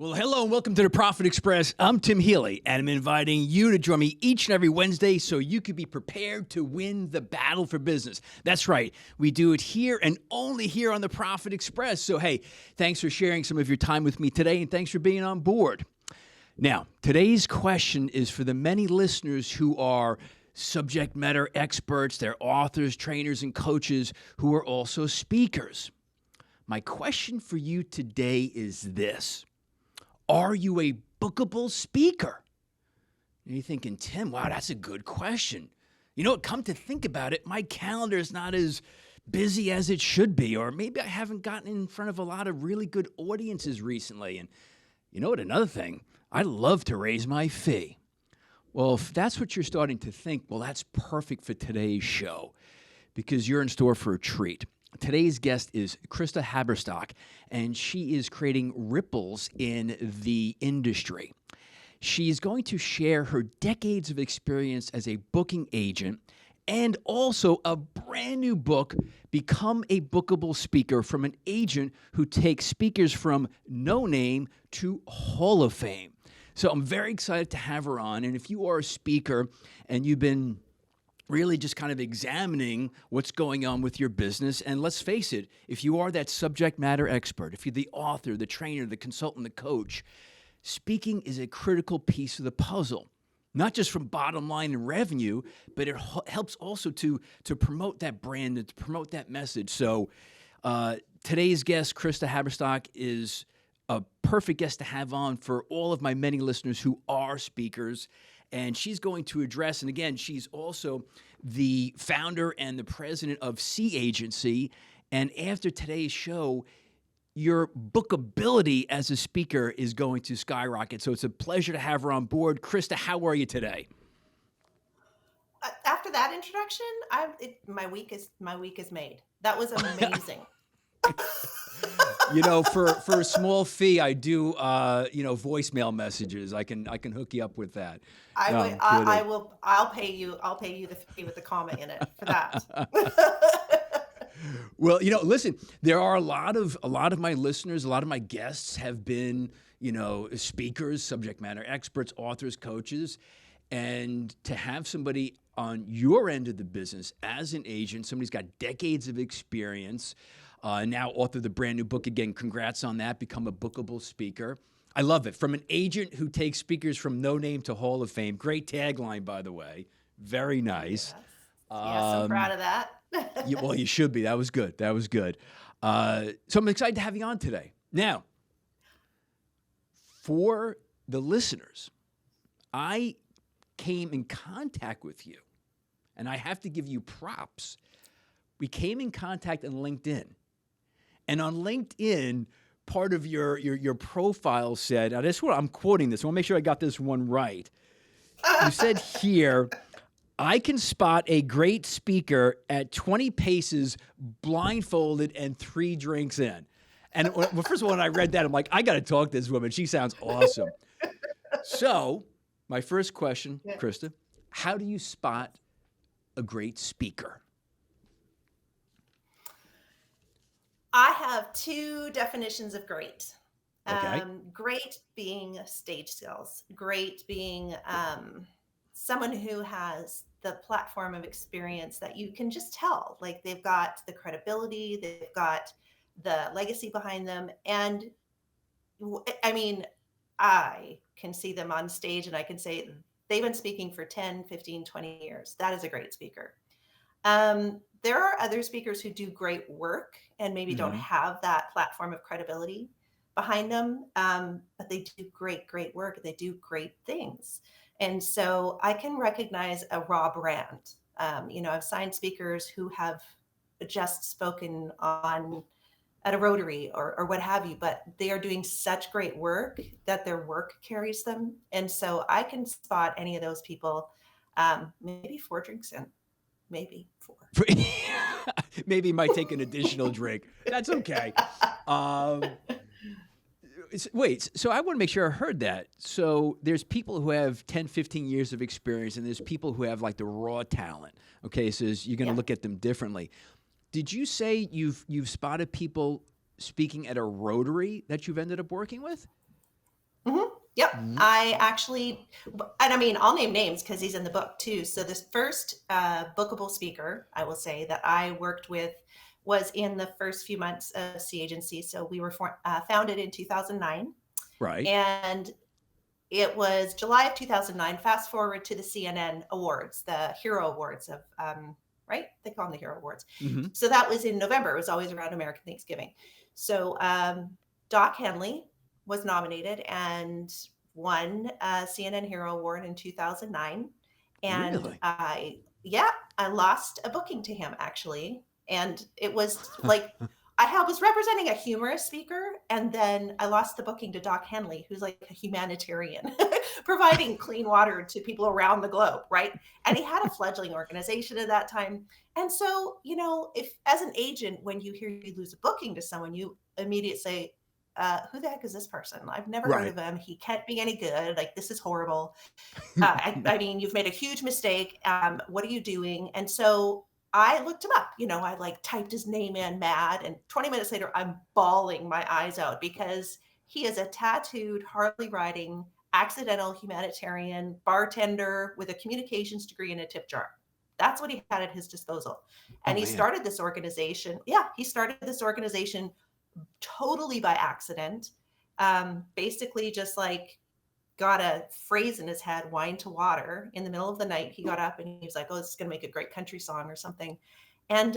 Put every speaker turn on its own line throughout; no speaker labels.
Well, hello and welcome to the Profit Express. I'm Tim Healy, and I'm inviting you to join me each and every Wednesday so you can be prepared to win the battle for business. That's right. We do it here and only here on the Profit Express. So, hey, thanks for sharing some of your time with me today, and thanks for being on board. Now, today's question is for the many listeners who are subject matter experts, they're authors, trainers, and coaches who are also speakers. My question for you today is this. Are you a bookable speaker? And you're thinking, Tim, wow, that's a good question. You know what, come to think about it, my calendar is not as busy as it should be, or maybe I haven't gotten in front of a lot of really good audiences recently. And you know what, another thing, I'd love to raise my fee. Well, if that's what you're starting to think, well, that's perfect for today's show because you're in store for a treat. Today's guest is Christa Haberstock, and she is creating ripples in the industry. She's going to share her decades of experience as a booking agent and also a brand new book, Become a Bookable Speaker, from an agent who takes speakers from no name to Hall of Fame. So I'm very excited to have her on, and if you are a speaker and you've been really just kind of examining what's going on with your business. And let's face it, if you are that subject matter expert, if you're the author, the trainer, the consultant, the coach, speaking is a critical piece of the puzzle, not just from bottom line and revenue, but it helps also to promote that brand and to promote that message. So today's guest, Christa Haberstock, is a perfect guest to have on for all of my many listeners who are speakers. And she's going to address, and again, she's also the founder and the president of C Agency. And after today's show, your bookability as a speaker is going to skyrocket. So it's a pleasure to have her on board. Christa, how are you today?
After that introduction, my week is made. That was amazing.
You know, for a small fee, I do voicemail messages. I can hook you up with that.
I'll pay you the fee with the comma in it for that.
Well, listen, there are a lot of my listeners, a lot of my guests have been, speakers, subject matter experts, authors, coaches, and to have somebody on your end of the business as an agent, somebody's got decades of experience, now author of the brand new book. Again, congrats on that. Become a Bookable Speaker. I love it. From an agent who takes speakers from no name to Hall of Fame. Great tagline, by the way. Very nice.
Yes, I'm proud of that.
Well, you should be. That was good. So I'm excited to have you on today. Now, for the listeners, I came in contact with you, and I have to give you props. We came in contact on LinkedIn. And on LinkedIn, part of your profile said, now this is what I'm quoting this. I want to make sure I got this one right. You said here, I can spot a great speaker at 20 paces, blindfolded, and 3 drinks in. And first of all, when I read that, I'm like, I got to talk to this woman. She sounds awesome. So my first question, Christa, how do you spot a great speaker?
I have 2 definitions of great.
Okay.
Great being stage skills. Great being someone who has the platform of experience that you can just tell. Like they've got the credibility, they've got the legacy behind them. And I mean, I can see them on stage and I can say they've been speaking for 10, 15, 20 years. That is a great speaker. There are other speakers who do great work and maybe don't have that platform of credibility behind them, but they do great work. They do great things. And so I can recognize a raw brand. I've signed speakers who have just spoken at a Rotary or what have you, but they are doing such great work that their work carries them. And so I can spot any of those people, maybe 4 drinks in. Maybe 4.
Maybe might take an additional drink. That's okay. Wait, so I want to make sure I heard that. So there's people who have 10, 15 years of experience, and there's people who have like the raw talent. Okay, so you're going to look at them differently. Did you say you've spotted people speaking at a Rotary that you've ended up working with?
Yep.
R-
I actually, and I mean, I'll name names because he's in the book too. So this first bookable speaker, I will say, that I worked with was in the first few months of C Agency. So we were founded in 2009,
Right.
and it was July of 2009. Fast forward to the CNN Awards, the Hero Awards of, right? They call them the Hero Awards.
Mm-hmm.
So that was in November. It was always around American Thanksgiving. So Doc Henley was nominated and won a CNN Hero Award in 2009. And
Really?
I lost a booking to him actually. And it was like, was representing a humorous speaker, and then I lost the booking to Doc Henley, who's like a humanitarian, providing clean water to people around the globe, right? And he had a fledgling organization at that time. And so, if as an agent, when you hear you lose a booking to someone, you immediately say, who the heck is this person? I've never heard
Right.
of him. He can't be any good. Like, this is horrible. I mean, you've made a huge mistake. What are you doing? And so I looked him up. I like typed his name in mad, and 20 minutes later, I'm bawling my eyes out because he is a tattooed, Harley riding, accidental humanitarian bartender with a communications degree and a tip jar. That's what he had at his disposal.
Oh,
And he
man.
started this organization. Yeah, he started this organization totally by accident. Basically, just like got a phrase in his head, wine to water. In the middle of the night, he got up and he was like, oh, this is going to make a great country song or something. And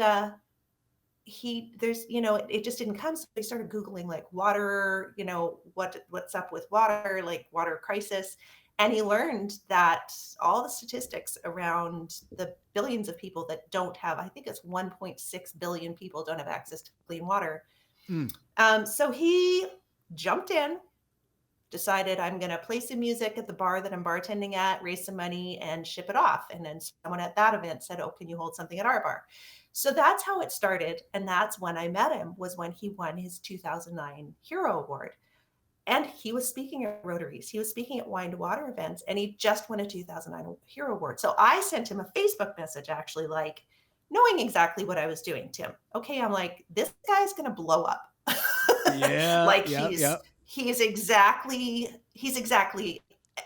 it just didn't come. So they started Googling like water, what's up with water, like water crisis. And he learned that all the statistics around the billions of people that don't have, I think it's 1.6 billion people don't have access to clean water.
Mm.
So he jumped in, decided I'm going to play some music at the bar that I'm bartending at, raise some money, and ship it off. And then someone at that event said, oh, can you hold something at our bar? So that's how it started. And that's when I met him, was when he won his 2009 Hero Award. And he was speaking at Rotaries. He was speaking at Wine to Water events, and he just won a 2009 Hero Award. So I sent him a Facebook message, actually, like, knowing exactly what I was doing, Tim. Okay, I'm like, this guy's going to blow up.
Yeah.
Like
Yeah.
he's exactly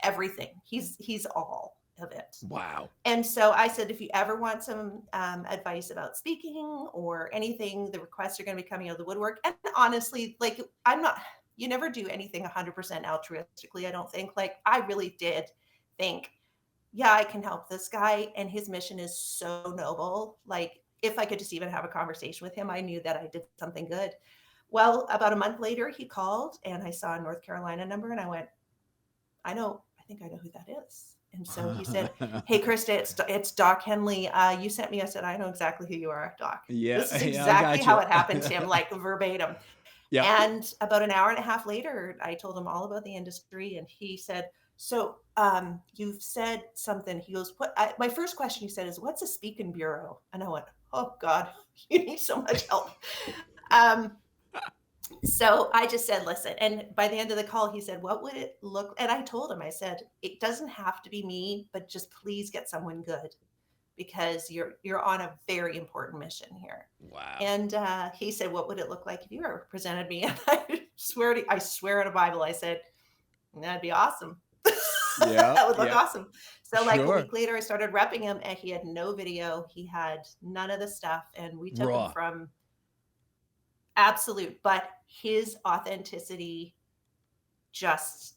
everything. He's all of it.
Wow.
And so I said, if you ever want some advice about speaking or anything, the requests are going to be coming out of the woodwork. And honestly, like, you never do anything 100% altruistically, I don't think. Like, I really did think, yeah, I can help this guy. And his mission is so noble. Like, if I could just even have a conversation with him, I knew that I did something good. Well, about a month later, he called and I saw a North Carolina number and I went, I think I know who that is. And so he said, hey, Christa, it's Doc Henley. You sent me. I said, I know exactly who you are, Doc.
Yeah.
This is
I
exactly
got
how
you.
it happened to him, like verbatim.
Yeah.
And about an hour and a half later, I told him all about the industry. And he said, so you've said something. He goes, my first question, he said, is what's a speaking bureau? And I went, oh God, you need so much help. So I just said, listen, and by the end of the call, he said, what would it look? And I told him, I said, it doesn't have to be me, but just please get someone good because you're on a very important mission here.
Wow.
And he said, what would it look like if you ever presented me? And I swear on a Bible, I said, that'd be awesome.
Yeah.
That would look
Yeah.
awesome. So like a
Sure.
week later, I started repping him and he had no video. He had none of the stuff. And we took
Raw.
him from absolute, but his authenticity just,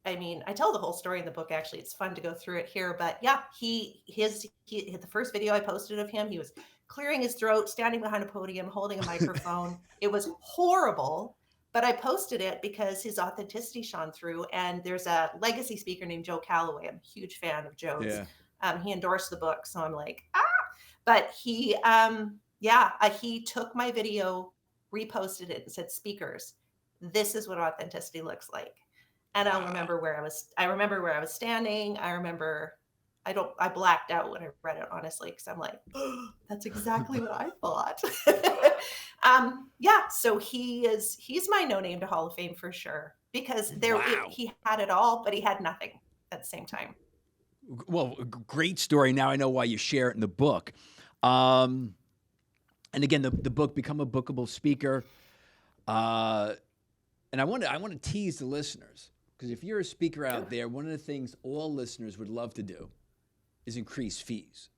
I mean, I tell the whole story in the book. Actually, it's fun to go through it here, but yeah, he the first video I posted of him, he was clearing his throat, standing behind a podium, holding a microphone. It was horrible, but I posted it because his authenticity shone through. And there's a legacy speaker named Joe Calloway. I'm a huge fan of Joe's.
Yeah.
He endorsed the book, so I'm like, but he took my video, reposted it, and said, speakers, this is what authenticity looks like. And
Wow.
I remember where I was standing. I blacked out when I read it, honestly, because I'm like, oh, that's exactly what I thought. So he's my no name to Hall of Fame for sure, because he had it all, but he had nothing at the same time.
Well, great story. Now I know why you share it in the book. And again, the book, Become a Bookable Speaker. And I want to tease the listeners, Because if you're a speaker out there, one of the things all listeners would love to do is increase fees.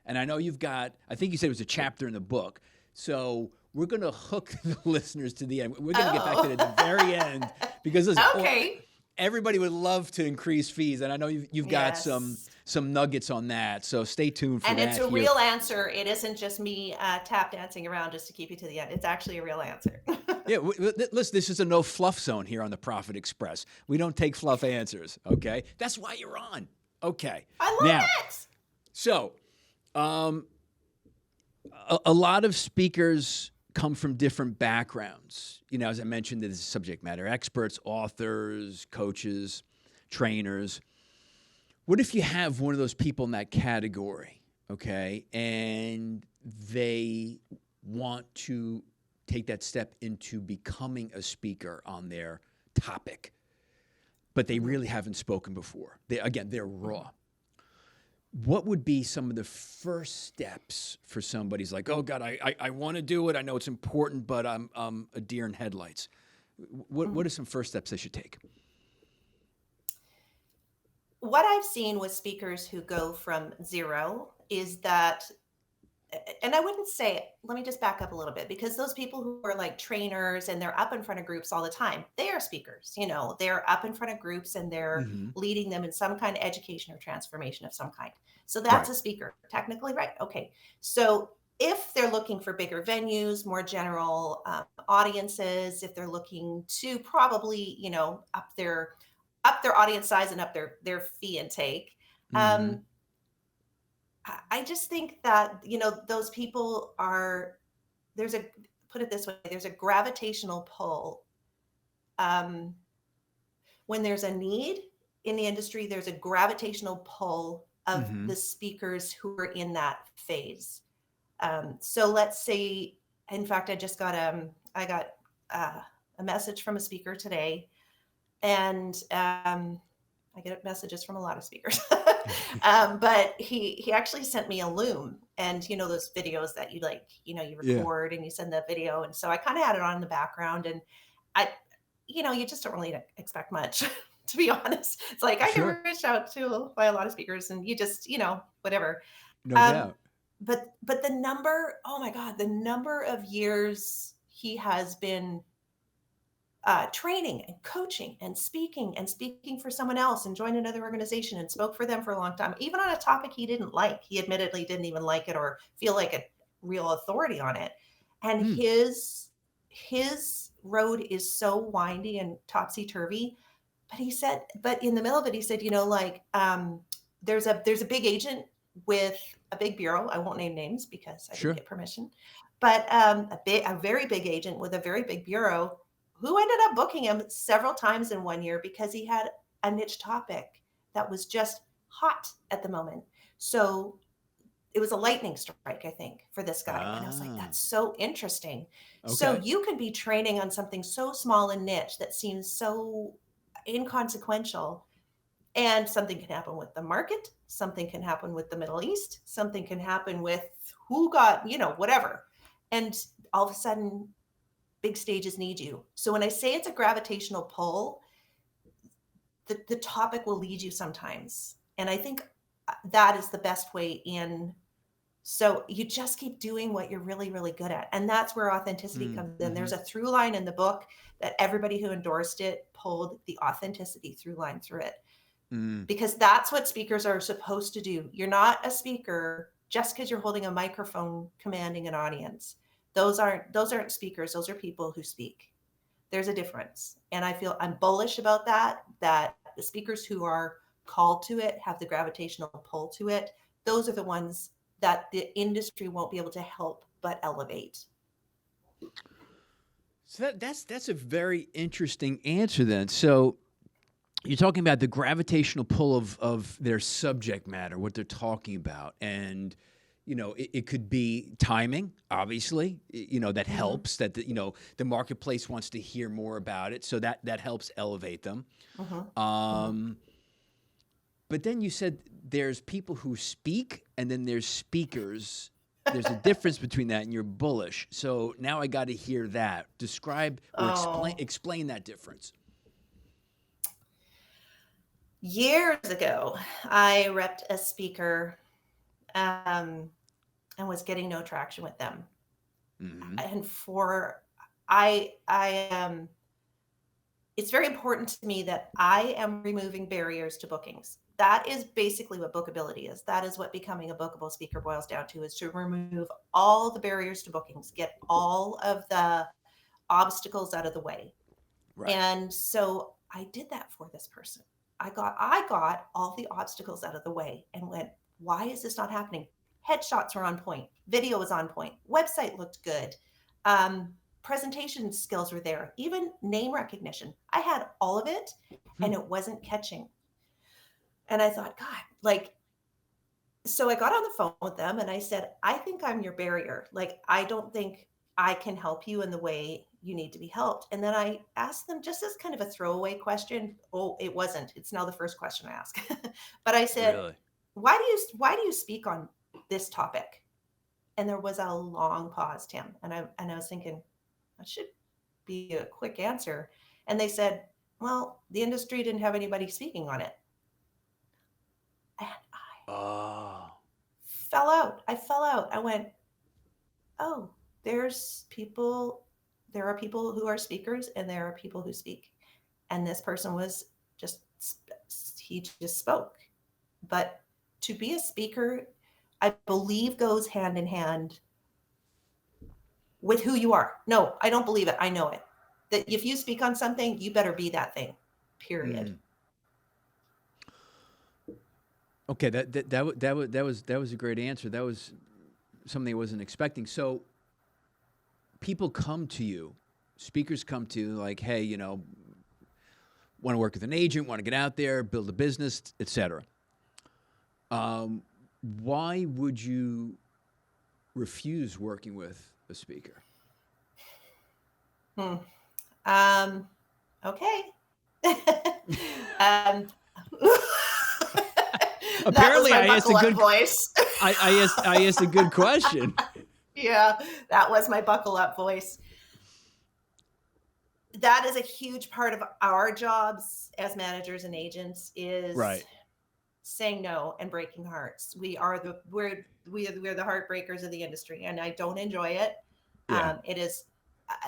And I know you've got, I think you said it was a chapter in the book. So we're going to hook the listeners to the end. We're going to get back to it at the very end because listen, everybody would love to increase fees. And I know you've got some nuggets on that. So stay tuned for that.
And it's a real answer. It isn't just me tap dancing around just to keep you to the end. It's actually a real answer.
Yeah, listen, this is a no fluff zone here on the Profit Express. We don't take fluff answers, okay? That's why you're on. Okay.
I love it.
So, a lot of speakers come from different backgrounds. You know, as I mentioned, there's subject matter experts, authors, coaches, trainers. What if you have one of those people in that category, okay, and they want to take that step into becoming a speaker on their topic, but they really haven't spoken before? They're raw. What would be some of the first steps for somebody who's like, oh God, I want to do it. I know it's important, but I'm a deer in headlights. What are some first steps they should take?
What I've seen with speakers who go from zero is that, and I wouldn't say, let me just back up a little bit, because those people who are like trainers and they're up in front of groups all the time, they are speakers. You know, they're up in front of groups and they're leading them in some kind of education or transformation of some kind. So that's a speaker, technically, right? Okay. So if they're looking for bigger venues, more general audiences, if they're looking to probably, you know, up their audience size and up their fee intake, I just think that, you know, those people are, put it this way, there's a gravitational pull. When there's a need in the industry, there's a gravitational pull of the speakers who are in that phase. So let's say, in fact, I got a message from a speaker today, and I get messages from a lot of speakers, but he actually sent me a Loom, and you know, those videos that you like, you know, you record and you send the video. And so I kind of had it on in the background, and you know, you just don't really expect much, to be honest. It's like, I get reached out to by a lot of speakers, and you just, you know, whatever.
No doubt.
But the number, oh my God, the number of years he has been training and coaching and speaking for someone else, and joined another organization and spoke for them for a long time, even on a topic he didn't like. He admittedly didn't even like it or feel like a real authority on it. And his road is so windy and topsy-turvy. But in the middle of it, he said, you know, like, there's a big agent with a big bureau. I won't name names because I didn't get permission, but a very big agent with a very big bureau who ended up booking him several times in 1 year because he had a niche topic that was just hot at the moment. So it was a lightning strike, I think, for this guy. And I was like, that's so interesting. Okay. So you can be training on something so small and niche that seems so inconsequential, and something can happen with the market. Something can happen with the Middle East. Something can happen with who got, you know, whatever. And all of a sudden, big stages need you. So when I say it's a gravitational pull, the topic will lead you sometimes. And I think that is the best way in. So you just keep doing what you're really, really good at. And that's where authenticity comes in. There's a through line in the book that everybody who endorsed it pulled the authenticity through line through it. Because that's what speakers are supposed to do. You're not a speaker just because you're holding a microphone commanding an audience. Those aren't speakers. Those are people who speak. There's a difference. And I'm bullish about that the speakers who are called to it, have the gravitational pull to it. Those are the ones that the industry won't be able to help but elevate.
So that's a very interesting answer then. So you're talking about the gravitational pull of their subject matter, what they're talking about. And you know, it could be timing, obviously, you know, that helps, that, the marketplace wants to hear more about it. So that helps elevate them. But then you said there's people who speak and then there's speakers. There's a difference between that, and you're bullish. So now I got to hear that. Describe or explain that difference.
Years ago, I repped a speaker and was getting no traction with them.
Mm-hmm.
And it's very important to me that I am removing barriers to bookings. That is basically what bookability is. That is what becoming a bookable speaker boils down to, is to remove all the barriers to bookings, get all of the obstacles out of the way.
Right.
And so I did that for this person. I got all the obstacles out of the way and went, why is this not happening? Headshots were on point, video was on point, website looked good, presentation skills were there, even name recognition. I had all of it and it wasn't catching. And I thought, God, like, so I got on the phone with them and I said, I think I'm your barrier. Like, I don't think I can help you in the way you need to be helped. And then I asked them, just as kind of a throwaway question. Oh, it wasn't. It's now the first question I ask. But I said,
Really?
why do you speak on this topic? And there was a long pause, Tim. And I was thinking, that should be a quick answer. And they said, well, the industry didn't have anybody speaking on it. And
Oh.
I fell out. I went, oh, there are people who are speakers and there are people who speak. And this person he just spoke. But to be a speaker, I believe, goes hand in hand with who you are. No, I don't believe it. I know it. That if you speak on something, you better be that thing, period.
Okay, that was a great answer. That was something I wasn't expecting. So people come to you, speakers come to you like, hey, want to work with an agent, want to get out there, build a business, etc. Why would you refuse working with a speaker?
Okay.
Apparently, I asked a good
voice.
I asked a good question.
Yeah, that was my buckle up voice. That is a huge part of our jobs as managers and agents, is
Right.
saying no and breaking hearts. We're the heartbreakers of the industry, and I don't enjoy it.
Yeah.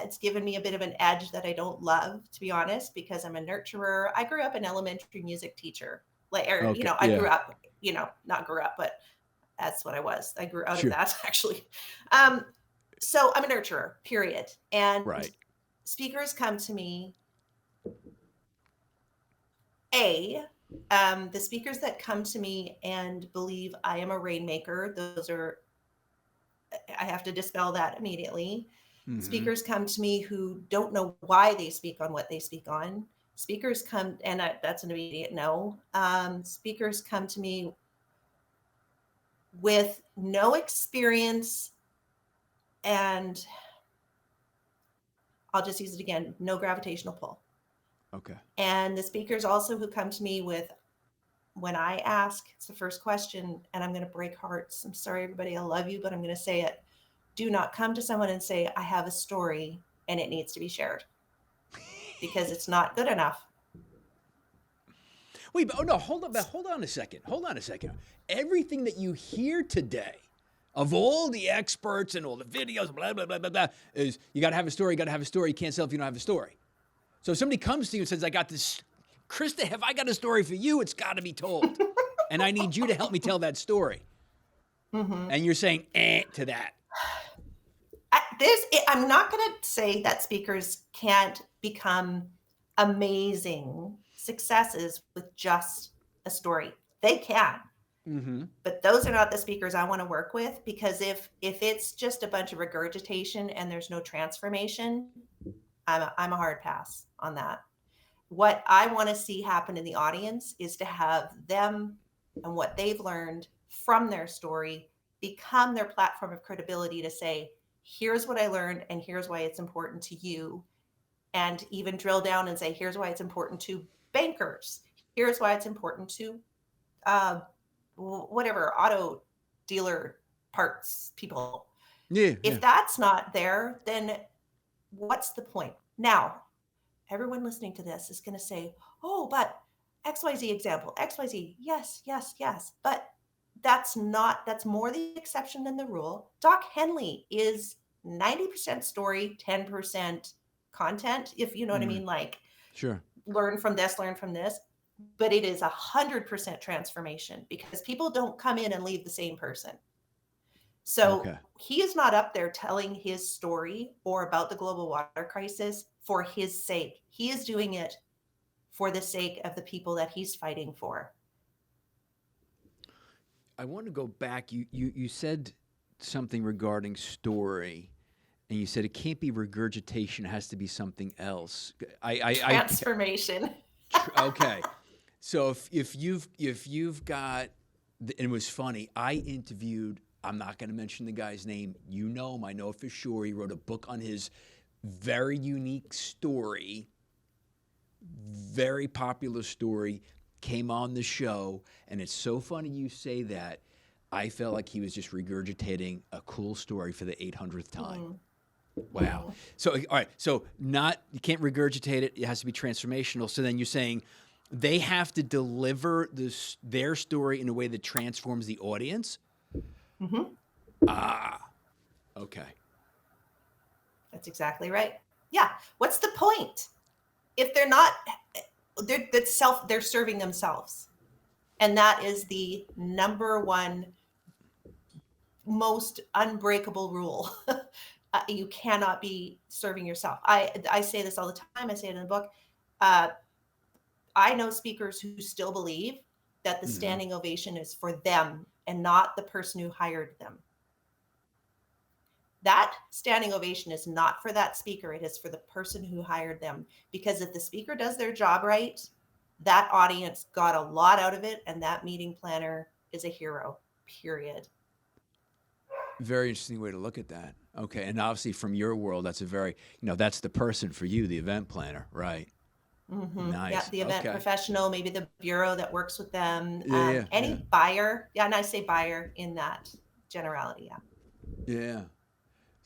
It's given me a bit of an edge that I don't love, to be honest, because I'm a nurturer. I grew up an elementary music teacher. Grew up, not grew up, but that's what I was. I grew out of that, actually. So I'm a nurturer, period. And
right.
Speakers come to me. The speakers that come to me and believe I am a rainmaker, I have to dispel that immediately. Mm-hmm. Speakers come to me who don't know why they speak on what they speak on. Speakers come, and that's an immediate no. Speakers come to me with no experience, and I'll just use it again, no gravitational pull.
Okay.
And the speakers also who come to me with, when I ask, it's the first question, and I'm going to break hearts. I'm sorry, everybody, I love you, but I'm going to say it. Do not come to someone and say, I have a story and it needs to be shared, because it's not good enough.
Wait, but hold on a second. Everything that you hear today, of all the experts and all the videos, blah, blah, blah, blah, blah, is you got to have a story, You can't sell if you don't have a story. So if somebody comes to you and says, I got this, Christa, have I got a story for you? It's got to be told. And I need you to help me tell that story. Mm-hmm. And you're saying, to that.
I'm not going to say that speakers can't become amazing successes with just a story. They can. Mm-hmm. But those are not the speakers I want to work with, because if it's just a bunch of regurgitation and there's no transformation, I'm a hard pass on that. What I want to see happen in the audience is to have them and what they've learned from their story become their platform of credibility to say, here's what I learned and here's why it's important to you. And even drill down and say, here's why it's important to bankers. Here's why it's important to auto dealer parts people.
Yeah.
If that's not there, then what's the point? Now, everyone listening to this is going to say, oh, but XYZ example, XYZ, yes, yes, yes. But that's more the exception than the rule. Doc Henley is 90% story, 10% content, if you know what I mean, like
Sure.
learn from this, but it is 100% transformation because people don't come in and leave the same person. So
Okay.
he is not up there telling his story or about the global water crisis for his sake. He is doing it for the sake of the people that he's fighting for.
I want to go back. You said something regarding story, and you said it can't be regurgitation; it has to be something else.
Transformation.
Okay, so if you've got, and it was funny. I interviewed. I'm not going to mention the guy's name. You know him. I know for sure. He wrote a book on his very unique story, very popular story. Came on the show, and it's so funny you say that. I felt like he was just regurgitating a cool story for the 800th time. Wow. So, all right. So you can't regurgitate it. It has to be transformational. So then you're saying they have to deliver their story in a way that transforms the audience?
Mm-hmm.
Okay.
That's exactly right. Yeah. What's the point? If they're not... they're serving themselves, and that is the number one most unbreakable rule. You cannot be serving yourself. I say this all the time. I say it in the book. I know speakers who still believe that the standing ovation is for them and not the person who hired them. That standing ovation is not for that speaker. It is for the person who hired them. Because if the speaker does their job right, that audience got a lot out of it, and that meeting planner is a hero, period.
Very interesting way to look at that. Okay. And obviously from your world, that's that's the person for you, the event planner, right?
Mm-hmm.
Nice.
Yeah, the event professional, maybe the bureau that works with them, any buyer. Yeah, and I say buyer in that generality. Yeah.
Yeah.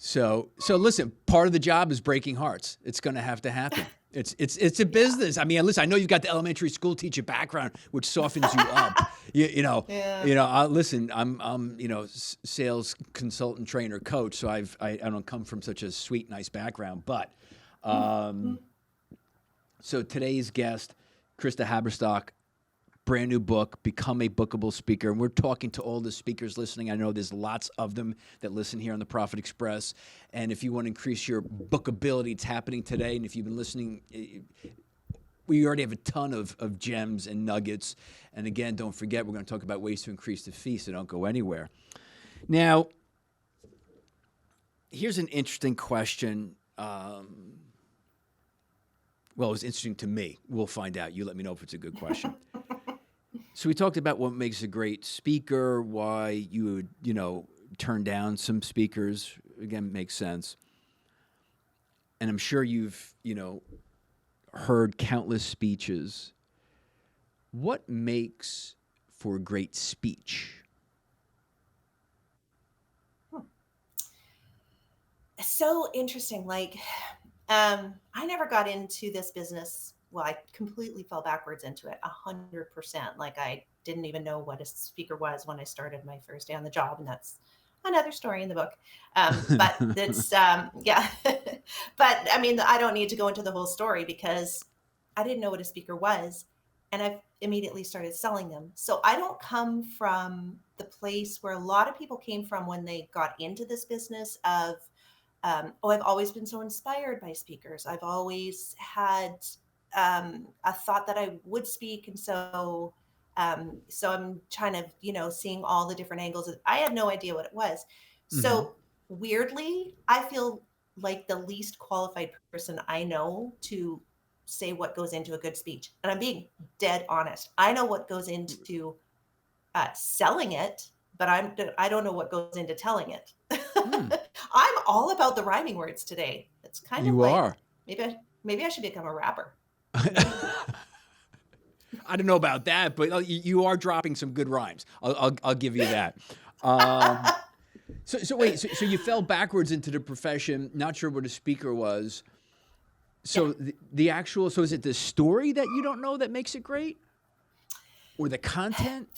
So listen, part of the job is breaking hearts. It's going to have to happen. It's a business. I mean, listen, I know you've got the elementary school teacher background, which softens you up. Listen, I'm sales consultant, trainer, coach. So I don't come from such a sweet, nice background. But so today's guest, Christa Haberstock, brand new book, Become a Bookable Speaker. And we're talking to all the speakers listening. I know there's lots of them that listen here on the Profit Express. And if you want to increase your bookability, it's happening today. And if you've been listening, we already have a ton of gems and nuggets. And again, don't forget, we're going to talk about ways to increase the fee, so don't go anywhere. Now, here's an interesting question. Well, it was interesting to me. We'll find out. You let me know if it's a good question. So we talked about what makes a great speaker, why you would, turn down some speakers. Again, makes sense. And I'm sure you've, heard countless speeches. What makes for a great speech?
So interesting. I never got into this business. Well, I completely fell backwards into it 100%. Like I didn't even know what a speaker was when I started my first day on the job. And that's another story in the book. But it's, yeah. But I mean, I don't need to go into the whole story because I didn't know what a speaker was. And I've immediately started selling them. So I don't come from the place where a lot of people came from when they got into this business of, I've always been so inspired by speakers. I've always had a thought that I would speak. And so I'm kind of, seeing all the different angles. I had no idea what it was. Mm-hmm. So weirdly, I feel like the least qualified person I know to say what goes into a good speech. And I'm being dead honest. I know what goes into selling it, but I don't know what goes into telling it. I'm all about the rhyming words today. It's kind of like,
are.
Maybe I should become a rapper.
I don't know about that, but you are dropping some good rhymes. I'll give you that. So you fell backwards into the profession, not sure what a speaker was. So yeah. So is it the story that you don't know that makes it great? Or the content?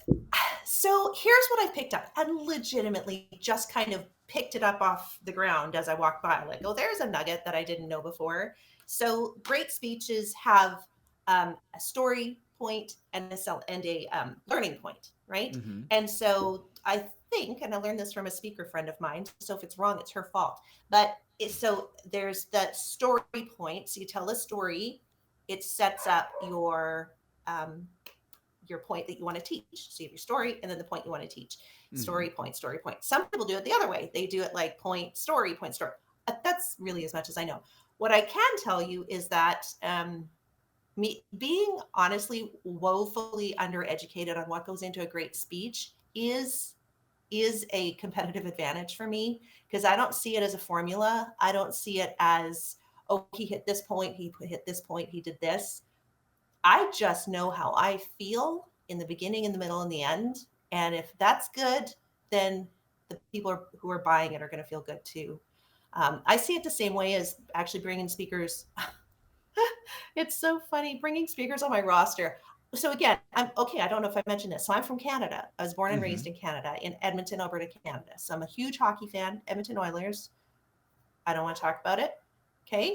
So here's what I've picked up, and legitimately just kind of picked it up off the ground as I walked by. Like, oh, there's a nugget that I didn't know before. So great speeches have a story point and a learning point, right?
Mm-hmm.
And so I think, and I learned this from a speaker friend of mine. So if it's wrong, it's her fault. But so there's that story point. So you tell a story. It sets up your point that you want to teach. So you have your story and then the point you want to teach. Story, point, story, point. Some people do it the other way. They do it like point, story, point, story. That's really as much as I know. What I can tell you is that me being honestly woefully undereducated on what goes into a great speech is a competitive advantage for me, because I don't see it as a formula. I don't see it as, oh, he hit this point, he hit this point, he did this. I just know how I feel in the beginning, in the middle, and the end. And if that's good, then the people who are buying it are going to feel good too. I see it the same way as actually bringing speakers. It's so funny bringing speakers on my roster. So again, I'm okay. I don't know if I mentioned this. So I'm from Canada. I was born and raised in Canada, in Edmonton, Alberta, Canada. So I'm a huge hockey fan. Edmonton Oilers. I don't want to talk about it. Okay,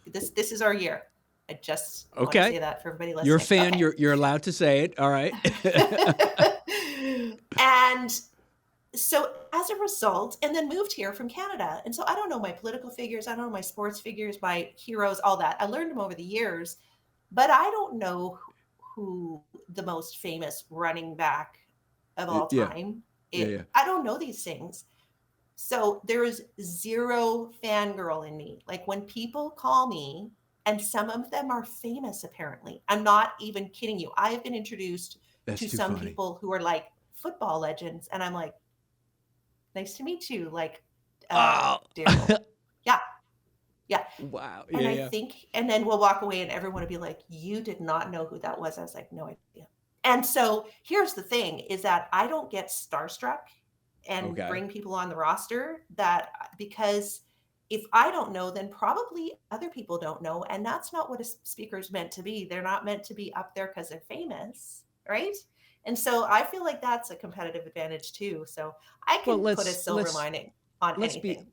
this is our year. I just want to say that for everybody listening.
You're a fan.
Okay.
You're allowed to say it. All right.
And so as a result, and then moved here from Canada. And so I don't know my political figures. I don't know my sports figures, my heroes, all that. I learned them over the years, but I don't know who the most famous running back of all time is. I don't know these things. So there is zero fangirl in me. Like when people call me, and some of them are famous, apparently. I'm not even kidding you. I have been introduced to some people who are like football legends. And I'm like, nice to meet you. Like, Daryl. Yeah.
Wow.
And I think, and then we'll walk away and everyone will be like, you did not know who that was. I was like, no idea. And so here's the thing is that I don't get starstruck and bring people on the roster because if I don't know, then probably other people don't know. And that's not what a speaker is meant to be. They're not meant to be up there because they're famous, right? And so I feel like that's a competitive advantage too. So I can put a silver lining on anything.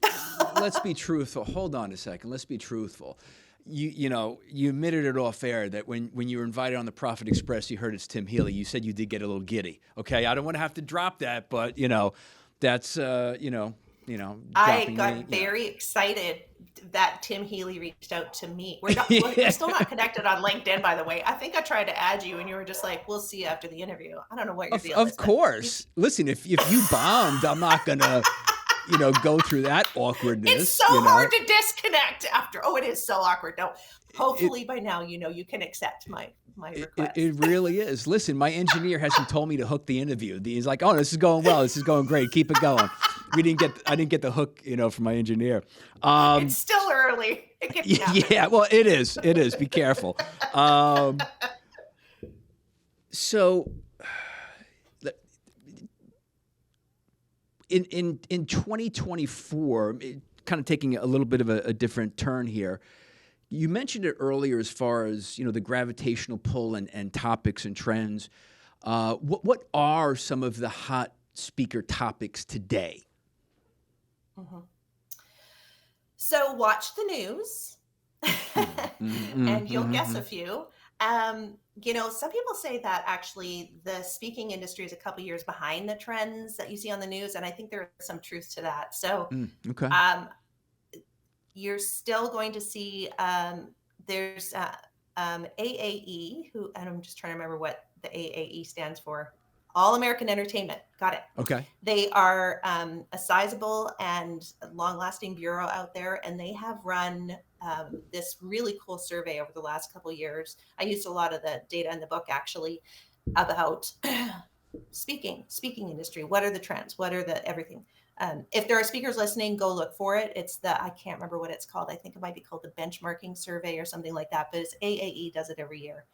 Let's be truthful. Hold on a second. Let's be truthful. You admitted it off air that when you were invited on the Profit Express, you heard it's Tim Healy. You said you did get a little giddy. Okay, I don't want to have to drop that, but that's
I got very excited that Tim Healy reached out to me. We're still not connected on LinkedIn, by the way. I think I tried to add you and you were just like, we'll see you after the interview. I don't know what your deal is.
Of course. Listen, if you bombed, I'm not going to, go through that awkwardness.
It's so hard to disconnect after. Oh, it is so awkward. No, hopefully by now, you can accept my request.
It really is. Listen, my engineer hasn't told me to hook the interview. He's like, oh, this is going well. This is going great. Keep it going. I didn't get the hook, from my engineer.
It's still early. It can happen.
Yeah, well, it is. It is. Be careful. So in 2024, kind of taking a little bit of a different turn here, you mentioned it earlier as far as, the gravitational pull and topics and trends. What are some of the hot speaker topics today?
Mm-hmm. So watch the news and you'll guess a few. Some people say that actually the speaking industry is a couple years behind the trends that you see on the news. And I think there is some truth to that. So you're still going to see, there's AAE, and I'm just trying to remember what the AAE stands for. All American Entertainment. Got it.
Okay.
They are a sizable and long-lasting bureau out there, and they have run this really cool survey over the last couple of years. I used a lot of the data in the book, actually, about speaking industry. What are the trends? What are the everything? If there are speakers listening, go look for it. It's I can't remember what it's called. I think it might be called the benchmarking survey or something like that, but it's AAE does it every year.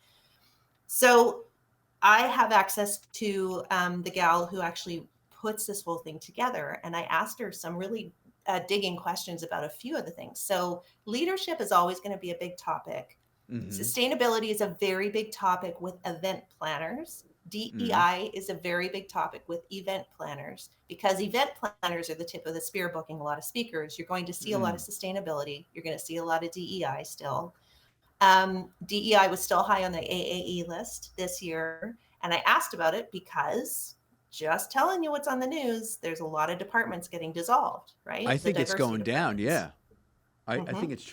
So I have access to the gal who actually puts this whole thing together. And I asked her some really digging questions about a few of the things. So leadership is always going to be a big topic.
Mm-hmm.
Sustainability is a very big topic with event planners.
Mm-hmm.
DEI is a very big topic with event planners, because event planners are the tip of the spear booking a lot of speakers. You're going to see a lot of sustainability. You're going to see a lot of DEI still. DEI was still high on the AAE list this year. And I asked about it because, just telling you what's on the news, there's a lot of departments getting dissolved,
I
right? The
think it's
diversity
going down.
departments.
Yeah. I
Mhm.
think it's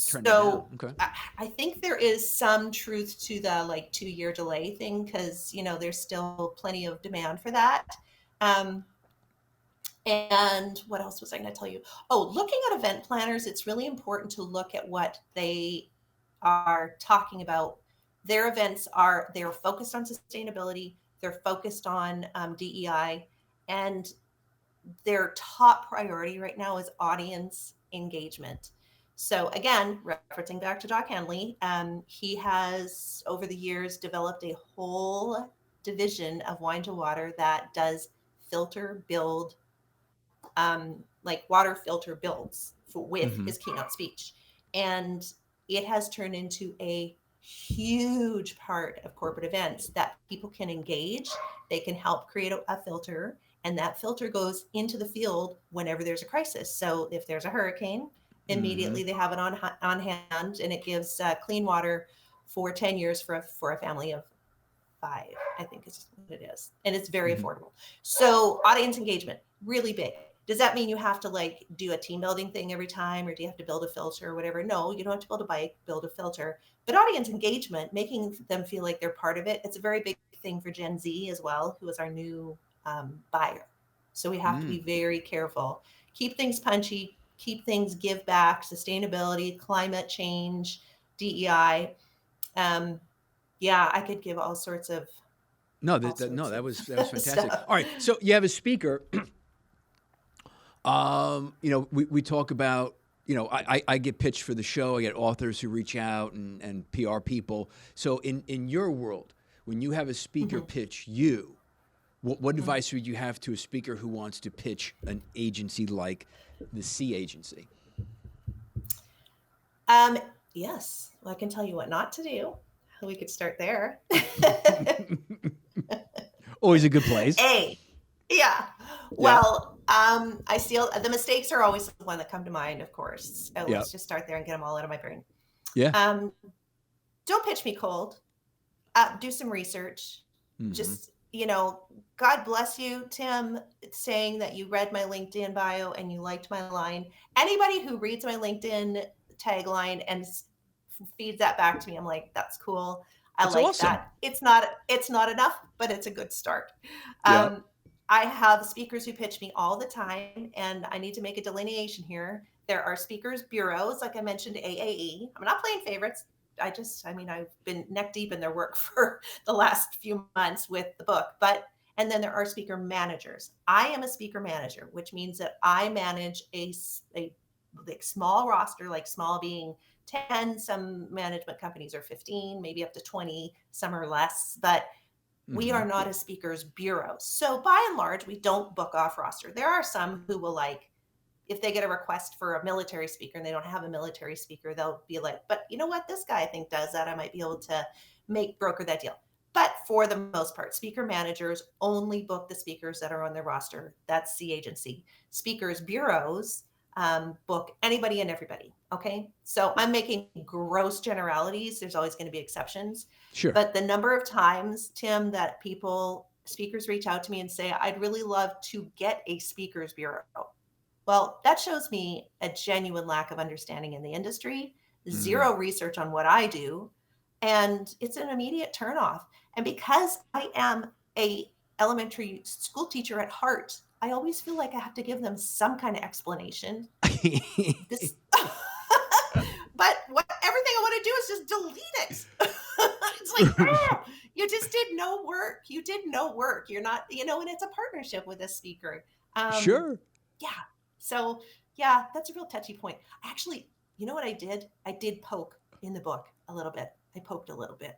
trending down.
So
Okay.
I think there is some truth to the like 2-year delay thing, because there's still plenty of demand for that. Um, and what else was I going to tell you? Oh, looking at event planners, it's really important to look at what they are talking about. Their events they're focused on sustainability. They're focused on DEI, and their top priority right now is audience engagement. So again, referencing back to Doc Henley, he has over the years developed a whole division of Wine to Water that does filter build, like water filter builds with
Mm-hmm.
his keynote speech. And it has turned into a huge part of corporate events that people can engage. They can help create a filter, and that filter goes into the field whenever there's a crisis. So if there's a hurricane,
Mm-hmm.
immediately they have it on hand, and it gives clean water for 10 years for a family of 5, I think is what it is. And it's very
Mm-hmm.
affordable. So audience engagement, really big. Does that mean you have to like do a team building thing every time, or do you have to build a filter or whatever? No, you don't have to build a bike, build a filter. But audience engagement, making them feel like they're part of it, it's a very big thing for Gen Z as well, who is our new buyer. So we have to be very careful. Keep things punchy, keep things give back, sustainability, climate change, DEI. Um, yeah, I could give all sorts of
No,
all
no,
sorts
that was
of
fantastic.
stuff.
All right, so you have a speaker. We talk about, I get pitched for the show. I get authors who reach out and PR people. So in your world, when you have a speaker
Mhm,
pitch you, what
mhm.
advice would you have to a speaker who wants to pitch an agency like the C agency?
Um, yes, well, I can tell you what not to do. We could start there.
Always a good place.
A, yeah.
Yeah,
Well, I see the mistakes are always the one that come to mind, of course. So
yeah,
let's just start there and get them all out of my brain.
yeah.
Um, don't pitch me cold. Do some research.
Hmm.
Just, God bless you, Tim, saying that you read my LinkedIn bio and you liked my line. Anybody who reads my LinkedIn tagline and feeds that back to me, I'm like, that's cool. I
That's
like
awesome.
that. It's not enough, but it's a good start.
Yeah.
Um, I have speakers who pitch me all the time, and I need to make a delineation here. There are speakers bureaus, like I mentioned, AAE. I'm not playing favorites. I've been neck deep in their work for the last few months with the book, and then there are speaker managers. I am a speaker manager, which means that I manage a like small roster, like small being 10, some management companies are 15, maybe up to 20, some are less, but we
Hmm.
are not a speakers bureau. So by and large, we don't book off roster. There are some who will like, if they get a request for a military speaker and they don't have a military speaker, they'll be like, but you know what, this guy I think does that. I might be able to broker that deal. But for the most part, speaker managers only book the speakers that are on their roster. That's the agency. Speakers bureaus book anybody and everybody. Okay. So I'm making gross generalities. There's always going to be exceptions.
Sure.
But the number of times, Tim, that speakers reach out to me and say, I'd really love to get a speakers bureau. Well, that shows me a genuine lack of understanding in the industry,
Mm.
zero research on what I do, and it's an immediate turnoff. And because I am a elementary school teacher at heart, I always feel like I have to give them some kind of explanation. This but everything I want to do is just delete it. It's like, oh, you just did no work. You did no work. You're not, and it's a partnership with a speaker. Um,
Sure.
yeah. So yeah, that's a real touchy point. Actually, you know what I did? I did poke in the book a little bit. I poked a little bit.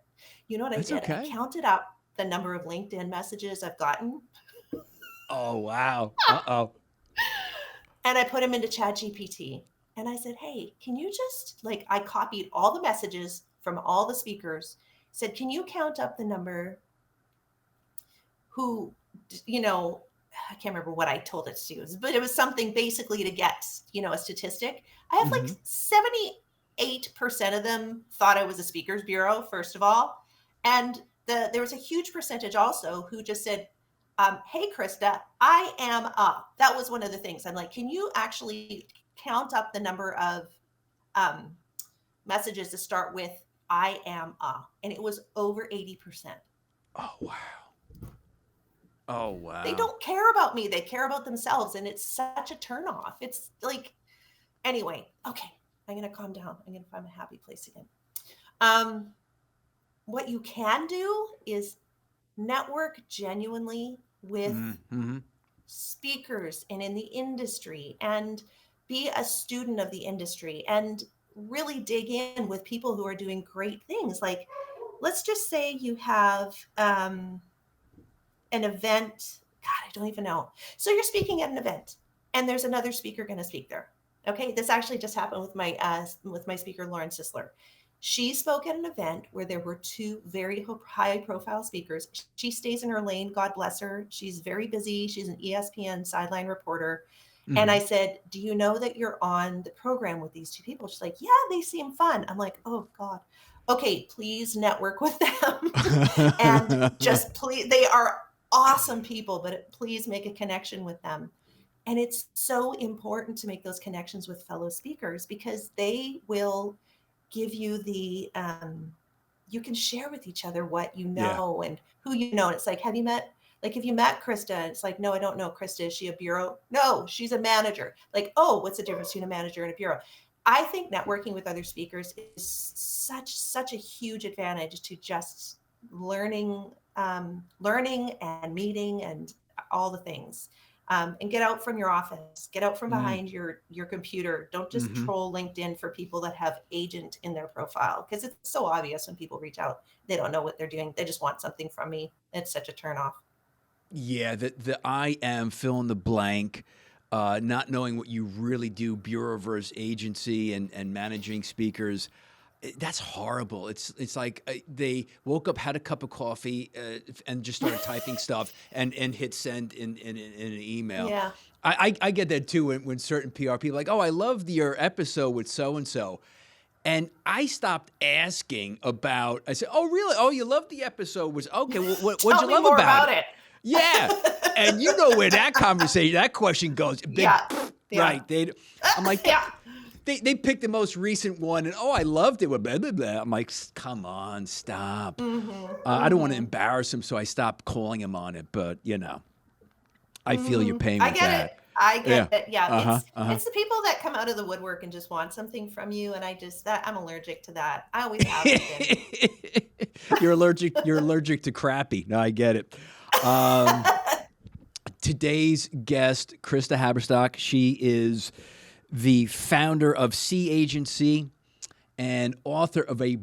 You know what I
That's
did? I
okay.
counted up the number of LinkedIn messages I've gotten,
Oh, wow. Uh-oh.
and I put them into ChatGPT. And I said, hey, can you just like, I copied all the messages from all the speakers, said, can you count up the number who, I can't remember what I told it to, but it was something basically to get, a statistic. I have like 78% of them thought I was a speakers bureau, first of all. And there was a huge percentage also who just said, hey, Christa, I am a. That was one of the things. I'm like, can you actually count up the number of messages to start with I am a? And it was over 80%.
Oh, wow. Oh, wow.
They don't care about me. They care about themselves. And it's such a turnoff. It's like, anyway, okay, I'm going to calm down. I'm going to find a happy place again. What you can do is network genuinely with speakers and in the industry, and be a student of the industry, and really dig in with people who are doing great things. Like, let's just say you have an event. God, I don't even know. So you're speaking at an event and there's another speaker going to speak there. Okay. This actually just happened with my speaker, Lauren Sisler. She spoke at an event where there were two very high profile speakers. She stays in her lane. God bless her. She's very busy. She's an ESPN sideline reporter. And I said, do you know that you're on the program with these two people? She's like, yeah, they seem fun. I'm like, oh God. Okay, please network with them. And just please, they are awesome people, but please make a connection with them. And it's so important to make those connections with fellow speakers, because they will give you the, you can share with each other what you know and who you know. And it's like, have you met, like, if you met Christa, and it's like, no, I don't know Christa. Is she a bureau? No, she's a manager. Like, oh, what's the difference between a manager and a bureau? I think networking with other speakers is such a huge advantage to just learning and meeting and all the things. And get out from your office, get out from behind your computer. Don't just troll LinkedIn for people that have agent in their profile, because it's so obvious when people reach out. They don't know what they're doing. They just want something from me. It's such a turnoff.
Yeah, the I am fill in the blank, not knowing what you really do, bureau versus agency and managing speakers. That's horrible. It's like they woke up, had a cup of coffee, and just started typing stuff and hit send in an email.
Yeah.
I get that too when certain PR people are like, oh, I loved your episode with so-and-so. And I stopped asking about, I said, oh, really? Oh, you loved the episode? Was okay. What'd you love about it? Yeah. And you know where that question goes. Big, right. I'm like, They picked the most recent one, and I loved it. Blah, blah, blah. I'm like, come on, stop. I don't want to embarrass him, so I stopped calling him on it. But I feel your pain with that.
I get it. Yeah, it's the people that come out of the woodwork and just want something from you, and I'm allergic to that. I always have been.
You're allergic to crappy. No, I get it. Today's guest, Christa Haberstock. She is the founder of C Agency and author of a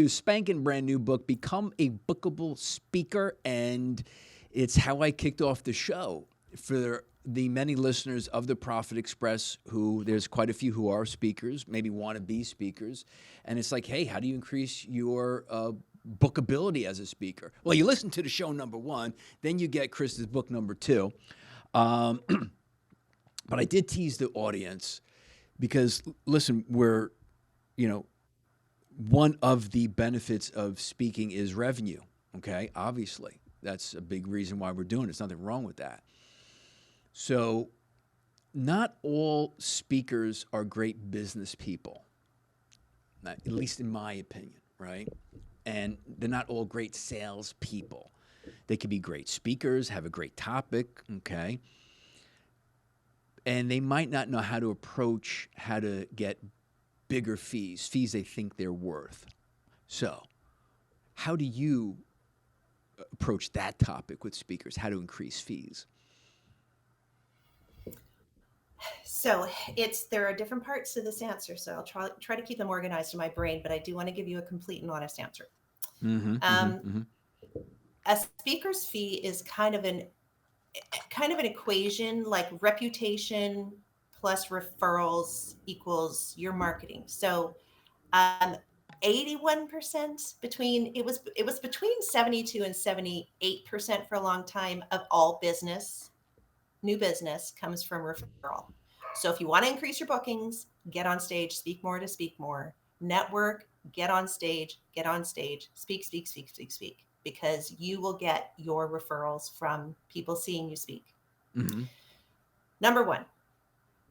spanking brand new book, Become a Bookable Speaker. And it's how I kicked off the show. For the many listeners of the Profit Express, who there's quite a few who are speakers, maybe want to be speakers. And it's like, hey, how do you increase your bookability as a speaker? Well, you listen to the show number 1, then you get Christa's book number 2. But I did tease the audience because, listen, one of the benefits of speaking is revenue, okay? Obviously, that's a big reason why we're doing it. There's nothing wrong with that. So not all speakers are great business people, at least in my opinion, right? And they're not all great sales people. They could be great speakers, have a great topic, okay? And they might not know how to approach how to get bigger fees they think they're worth. So how do you approach that topic with speakers, how to increase fees?
So there are different parts to this answer. So I'll try to keep them organized in my brain, but I do want to give you a complete and honest answer. A speaker's fee is kind of an equation, like reputation plus referrals equals your marketing. So 81% between, it was between 72 and 78% for a long time of all business, new business comes from referral. So if you want to increase your bookings, get on stage, speak more to speak more, network, get on stage, speak, because you will get your referrals from people seeing you speak.
Mm-hmm.
Number one,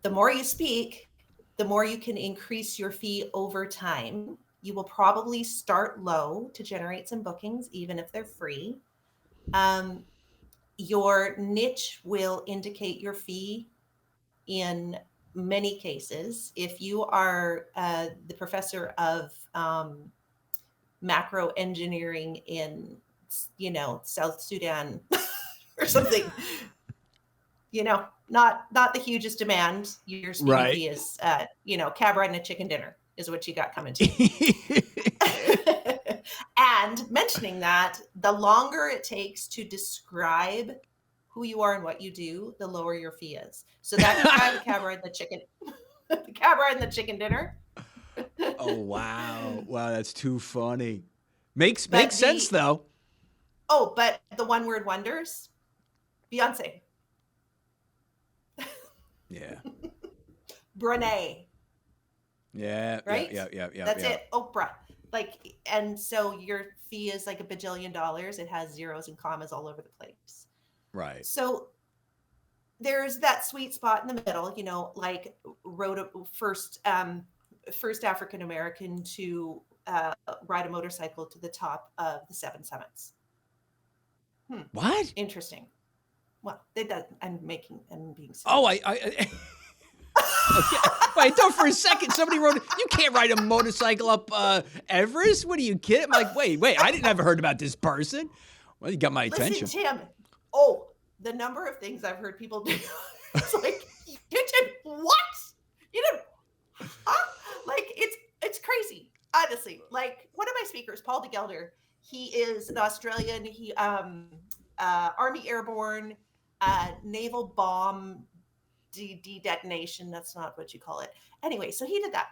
the more you speak, the more you can increase your fee over time. You will probably start low to generate some bookings, even if they're free. Your niche will indicate your fee in many cases. If you are the professor of macro engineering in, South Sudan or something, not the hugest demand, your speaking
Right.
fee is, cab ride and a chicken dinner is what you got coming to you. And mentioning that, the longer it takes to describe who you are and what you do, the lower your fee is. So that guy, the cab ride and the chicken dinner.
Oh, wow. Wow, that's too funny. Makes sense, though.
Oh, but the one word wonders, Beyonce.
Yeah.
Brene.
Yeah.
Right?
Yeah.
That's it. Oprah. And so your fee is like $1 bajillion. It has zeros and commas all over the place.
Right.
So there's that sweet spot in the middle, like rode a first African American to ride a motorcycle to the top of the Seven Summits.
What?
Interesting. Well, I'm being serious.
Oh, okay. Wait, don't for a second. Somebody wrote, you can't ride a motorcycle up Everest? What are you kidding? I'm like, wait, I didn't ever heard about this person. Well, you got my attention.
Listen, Tim. The number of things I've heard people do. It's like, you did what? You did, huh? Like, it's crazy, honestly. Like, one of my speakers, Paul DeGelder, he is an Australian. He Army Airborne, naval bomb detonation. That's not what you call it. Anyway, so he did that.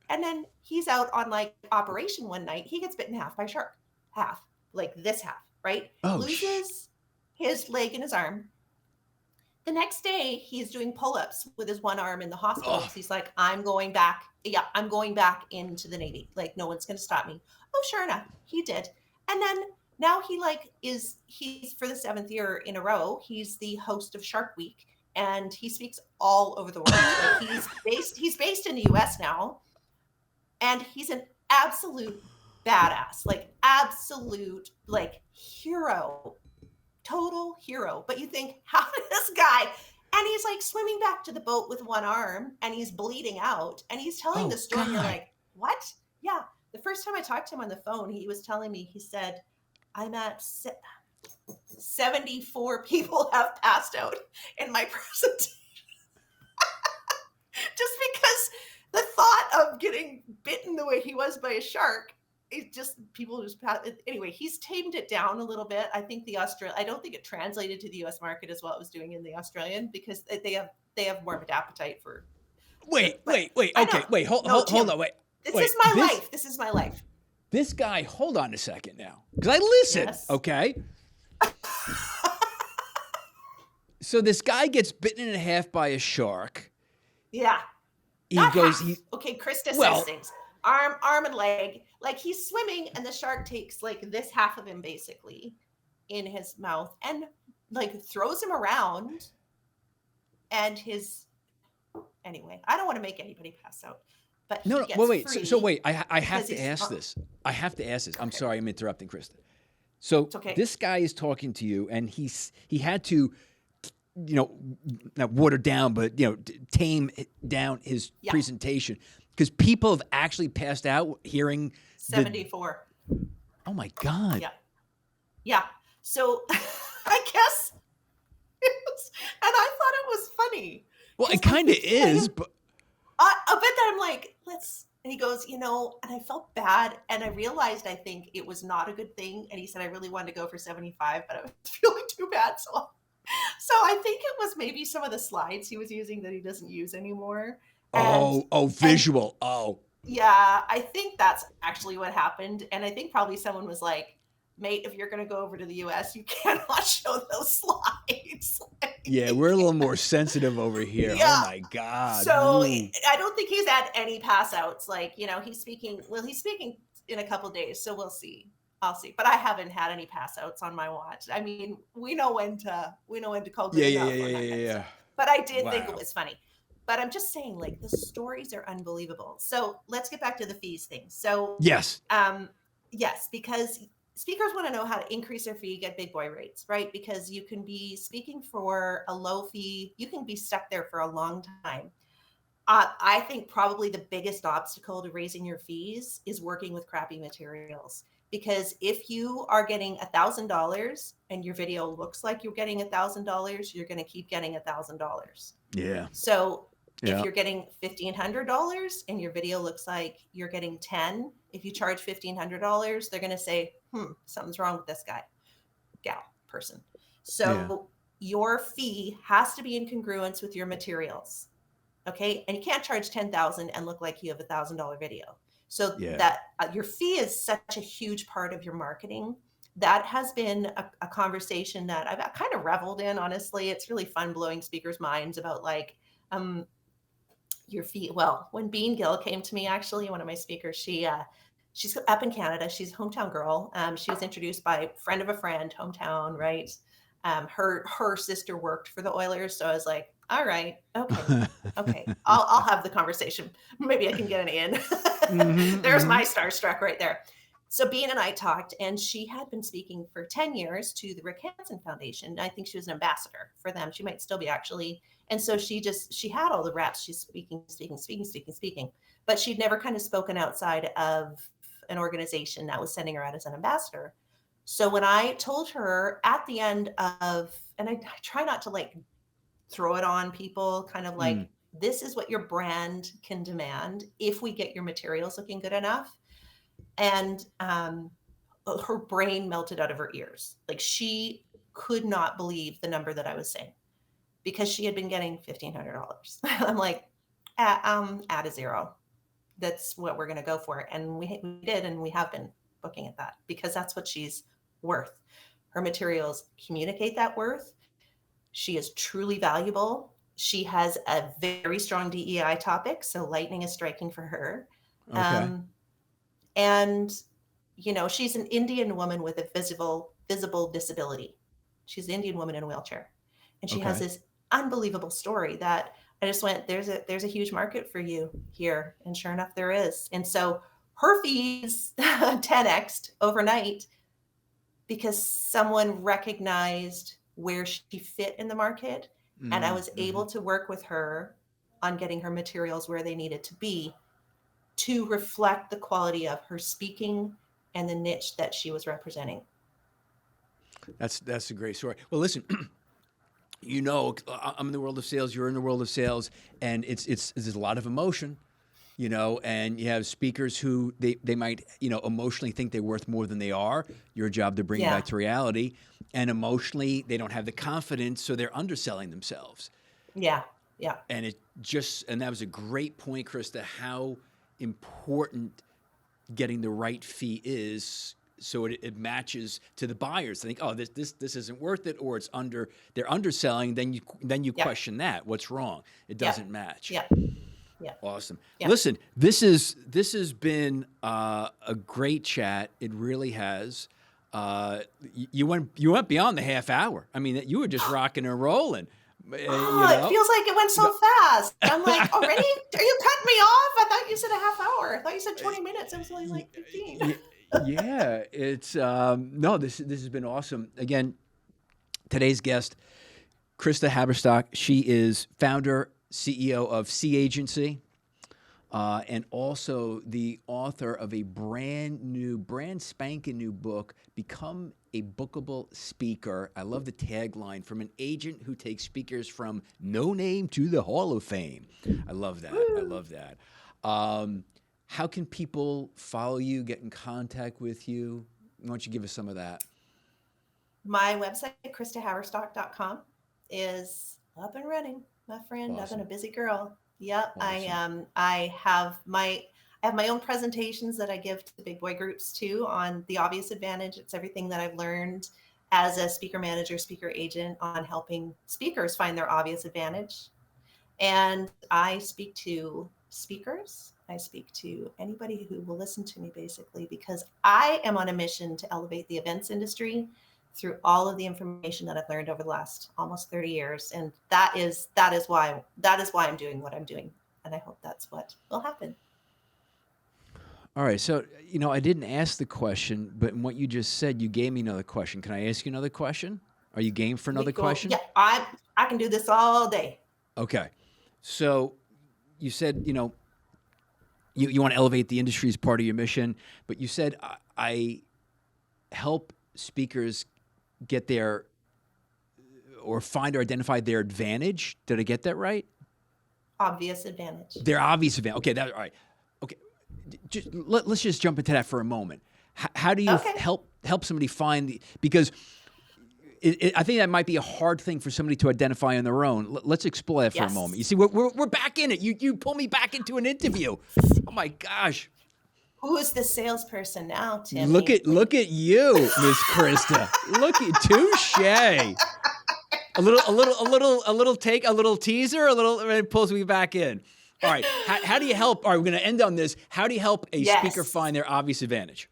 And then he's out on like operation one night. He gets bitten in half by a shark. Half. Like this half, right?
Oh,
loses his leg and his arm. The next day, he's doing pull-ups with his one arm in the hospital. He's like, I'm going back. Yeah, I'm going back into the Navy. Like, no one's going to stop me. Oh, sure enough, he did. And then now he's for the 7th year in a row, he's the host of Shark Week, and he speaks all over the world. Like he's based in the US now, and he's an absolute badass, like absolute like hero. Total hero. But you think, how did this guy, and he's like swimming back to the boat with one arm and he's bleeding out and he's telling the story. God. You're like, what? Yeah. The first time I talked to him on the phone, he was telling me, he said, I'm at 74 people have passed out in my presentation. Just because the thought of getting bitten the way he was by a shark, people just pass. Anyway, he's tamed it down a little bit. I think I don't think it translated to the US market as well it was doing in the Australian, because they have more of an appetite for.
Wait. Okay, wait, hold on, wait.
This is my life.
This guy, hold on a second now, because I listen. Yes. Okay. So this guy gets bitten in half by a shark.
Yeah. Okay, Christa says things. Arm and leg. Like he's swimming and the shark takes like this half of him basically in his mouth and like throws him around. And anyway, I don't want to make anybody pass out. But
wait. So wait, I have to ask this. I have to ask this. I'm sorry, I'm interrupting, Christa. So this guy is talking to you, and he had to, not water down, but tame down his presentation, because people have actually passed out hearing
74.
Oh my God.
Yeah. So I guess it was, and I thought it was funny.
Well, it kind of is, but.
I bet that I'm like, and he goes, and I felt bad. And I realized, I think it was not a good thing. And he said, I really wanted to go for 75, but I was feeling too bad. So I think it was maybe some of the slides he was using that he doesn't use anymore.
Visual.
Yeah, I think that's actually what happened. And I think probably someone was like, mate, if you're going to go over to the US, you cannot show those slides.
Yeah, we're a little more sensitive over here. Oh
Yeah.
my God.
So
Ooh.
I don't think he's had any pass outs. Like, he's speaking in a couple days. So we'll see. I'll see. But I haven't had any pass outs on my watch. I mean, we know when to call good
Yeah, yeah,
enough
yeah,
on
yeah,
that
yeah,
kind of
yeah.
stuff. But I did think it
Wow.
was funny. But I'm just saying, like, the stories are unbelievable. So let's get back to the fees thing. So,
Yes.
yes, because speakers want to know how to increase their fee, get big boy rates, right? Because you can be speaking for a low fee, you can be stuck there for a long time. I think probably the biggest obstacle to raising your fees is working with crappy materials. Because if you are getting $1,000 and your video looks like you're getting $1,000, you're going to keep getting $1,000.
Yeah.
So if
Yeah.
you're getting $1,500 and your video looks like you're getting 10, if you charge $1,500, they're going to say, something's wrong with this guy, gal, person.
Yeah.
So your fee has to be in congruence with your materials. Okay. And you can't charge 10,000 and look like you have $1,000 video. So
Yeah.
that your fee is such a huge part of your marketing. That has been a conversation that I've kind of reveled in, honestly. It's really fun blowing speakers' minds about like, um, your fee. Well, when Bean Gill came to me, actually, one of my speakers, she's up in Canada. She's a hometown girl. She was introduced by a friend of a friend, hometown, right? Her sister worked for the Oilers, so I was like, all right, okay, I'll have the conversation. Maybe I can get an in. There's
Mm-hmm.
my starstruck right there. So Bean and I talked, and she had been speaking for 10 years to the Rick Hansen Foundation. I think she was an ambassador for them. She might still be, actually. And so she had all the reps. She's speaking, but she'd never kind of spoken outside of an organization that was sending her out as an ambassador. So when I told her at the end of, and I try not to like throw it on people, kind of
Mm.
like, this is what your brand can demand if we get your materials looking good enough. And her brain melted out of her ears. Like, she could not believe the number that I was saying, because she had been getting $1,500. I'm like, add a zero. That's what we're going to go for. And we did, and we have been booking at that, because that's what she's worth. Her materials communicate that worth. She is truly valuable. She has a very strong DEI topic, so lightning is striking for her.
Okay.
And she's an Indian woman with a visible disability. She's an Indian woman in a wheelchair, and she has
Okay.
this unbelievable story that I just went, there's a huge market for you here. And sure enough, there is. And so her fees 10x overnight, because someone recognized where she fit in the market. And I was
Mm-hmm.
able to work with her on getting her materials where they needed to be, to reflect the quality of her speaking and the niche that she was representing.
That's a great story. Well, listen, I'm in the world of sales. You're in the world of sales, and it's there's a lot of emotion, and you have speakers who they might emotionally think they're worth more than they are. Your job to bring it
Yeah.
back to reality, and emotionally they don't have the confidence, so they're underselling themselves.
Yeah. Yeah.
And that was a great point, Christa, how important getting the right fee is, so it matches to the buyers. They think, oh, this isn't worth it, or they're underselling. Then you
Yeah.
question that. What's wrong? It
Yeah.
doesn't match.
Yeah. Yeah.
Awesome.
Yeah.
Listen, this has been a great chat. It really has. You went beyond the half hour. I mean, you were just rocking and rolling.
Oh, it feels like it went so fast. I'm like, already? Are you cutting me off? I thought you said a half hour. I thought you said 20 minutes. It was only like 15.
Yeah, it's no. This has been awesome. Again, today's guest, Christa Haberstock. She is founder, CEO of C Agency, and also the author of a brand spanking new book, Become a Bookable Speaker. I love the tagline, from an agent who takes speakers from no name to the Hall of Fame. I love that.
Woo.
I love that. How can people follow you, get in contact with you? Why don't you give us some of that?
My website, christahaberstock.com, is up and running, my friend. I've been
Awesome.
a busy girl. Yep.
Awesome.
I have I have my own presentations that I give to the big boy groups too on the obvious advantage. It's everything that I've learned as a speaker manager, speaker agent on helping speakers find their obvious advantage. And I speak to speakers. I speak to anybody who will listen to me, basically, because I am on a mission to elevate the events industry through all of the information that I've learned over the last almost 30 years. And that is why I'm doing what I'm doing. And I hope that's what will happen.
All right. So, I didn't ask the question, but in what you just said, you gave me another question. Can I ask you another question? Are you game for another question?
Yeah, I can do this all day.
Okay. So you said, you want to elevate the industry as part of your mission, but you said I help speakers get their or find or identify their advantage. Did I get that right?
Obvious advantage.
Their obvious advantage. Okay, all right. Okay, let's just jump into that for a moment. How do you help somebody find because I think that might be a hard thing for somebody to identify on their own. Let's explore that for a moment. You see, we're back in it. You pull me back into an interview. Oh my gosh.
Who is the salesperson now, Tim?
Look at you, Miss Christa. Look at touche. A little teaser, it pulls me back in. All right. How do you help? All right, we're going to end on this. How do you help a speaker find their obvious advantage?